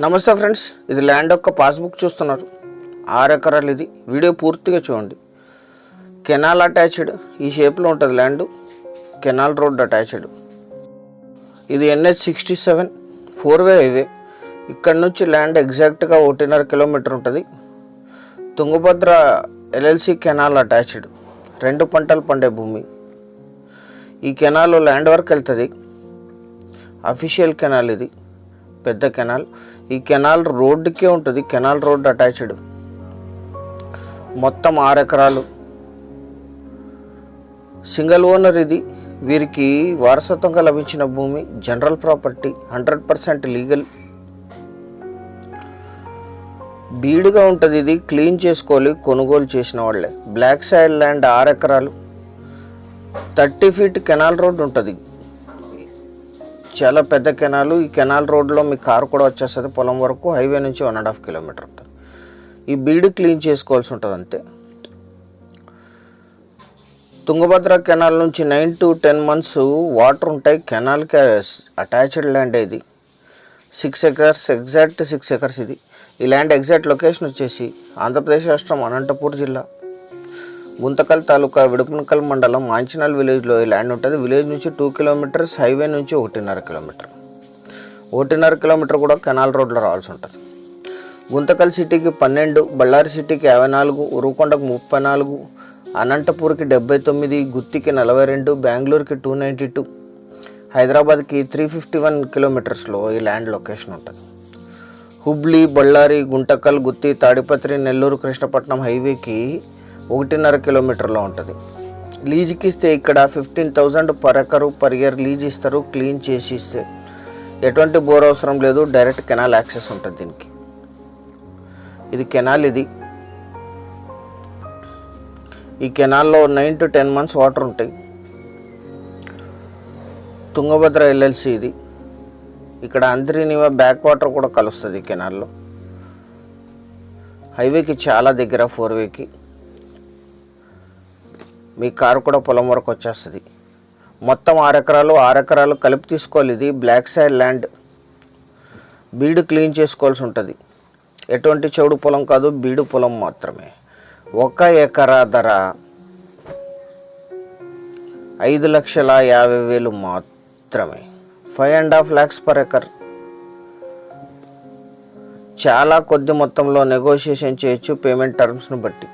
నమస్తే ఫ్రెండ్స్, ఇది ల్యాండ్ యొక్క పాస్బుక్ చూస్తున్నారు. 6 ఎకరాలు. ఇది వీడియో పూర్తిగా చూడండి. కెనాల్ అటాచ్డ్ ఈ షేప్లో ఉంటుంది ల్యాండ్. Canal road attached. ఇది NH67 4-వే హైవే. ఇక్కడ నుంచి ల్యాండ్ ఎగ్జాక్ట్గా 1.5 కిలోమీటర్ ఉంటుంది. Tungabhadra LLC canal attached. 2 పంటలు పండే భూమి. ఈ కెనాల్ ల్యాండ్ వరకు వెళ్తుంది. అఫీషియల్ కెనాల్ ఇది, పెద్ద కెనాల్. ఈ కెనాల్ రోడ్డుకే ఉంటుంది. Canal road attached. మొత్తం 6 ఎకరాలు. సింగిల్ ఓనర్ ఇది. వీరికి వారసత్వంగా లభించిన భూమి. General property, 100% legal. బీడుగా ఉంటుంది. ఇది క్లీన్ చేసుకోవాలి కొనుగోలు చేసిన వాళ్ళే. బ్లాక్ సాయిల్ ల్యాండ్ 6 ఎకరాలు. 30 ఫీట్ కెనాల్ రోడ్ ఉంటుంది. చాలా పెద్ద కెనాలు. ఈ కెనాల్ రోడ్లో మీ కారు కూడా వచ్చేస్తుంది పొలం వరకు. హైవే నుంచి 1.5 కిలోమీటర్ ఉంటుంది. ఈ బీడు క్లీన్ చేసుకోవాల్సి ఉంటుంది అంతే. తుంగభద్ర కెనాల్ నుంచి 9 to 10 months వాటర్ ఉంటాయి. కెనాల్కి అటాచ్డ్ ల్యాండ్ ఇది. 6 ఎకర్స్, ఎగ్జాక్ట్ 6 ఎకర్స్ ఇది. ఈ ల్యాండ్ ఎగ్జాక్ట్ లొకేషన్ వచ్చేసి ఆంధ్రప్రదేశ్ రాష్ట్రం అనంతపూర్ జిల్లా గుంతకల్ తాలూకా విడుపునకల్ మండలం మాంచినాల్ విలేజ్లో ఈ ల్యాండ్ ఉంటుంది. విలేజ్ నుంచి 2 kilometers, హైవే నుంచి 1.5 కిలోమీటర్. 1.5 కిలోమీటర్ కూడా కెనాల్ రోడ్లో రావాల్సి ఉంటుంది. గుంతకల్ సిటీకి 12, బళ్ళారి సిటీకి 54, ఉరుకొండకు 34, అనంతపూర్కి 79, గుత్తికి 42, బెంగళూరుకి 292, హైదరాబాద్కి 351 కిలోమీటర్స్లో ఈ ల్యాండ్ లొకేషన్ ఉంటుంది. హుబ్లీ, బళ్ళారి, గుంటకల్, గుత్తి, తాడిపత్రి, నెల్లూరు, కృష్ణపట్నం హైవేకి 1.5 కిలోమీటర్లో ఉంటుంది. లీజుకి ఇస్తే ఇక్కడ 15,000 per acre per year lease ఇస్తారు. క్లీన్ చేసి ఇస్తే ఎటువంటి బోర్ అవసరం లేదు. డైరెక్ట్ కెనాల్ యాక్సెస్ ఉంటుంది దీనికి. ఇది కెనాల్. ఇది ఈ కెనాల్లో 9 to 10 months వాటర్ ఉంటాయి. తుంగభద్ర LLC ఇది. ఇక్కడ అంతరినివ బ్యాక్ వాటర్ కూడా కలుస్తుంది ఈ కెనాల్లో. హైవేకి చాలా దగ్గర, 4-వేకి. మీ కారు కూడా పొలం వరకు వచ్చేస్తుంది. మొత్తం 6 ఎకరాలు. 6 ఎకరాలు కలిపి తీసుకోవాలి. ఇది బ్లాక్ సైడ్ ల్యాండ్. బీడు క్లీన్ చేసుకోవాల్సి ఉంటుంది. ఎటువంటి చెవుడు పొలం కాదు, బీడు పొలం మాత్రమే. 1 ఎకరా ధర 5,50,000 మాత్రమే. 5.5 lakhs per acre. చాలా కొద్ది మొత్తంలో నెగోషియేషన్ చేయొచ్చు పేమెంట్ టర్మ్స్ను బట్టి.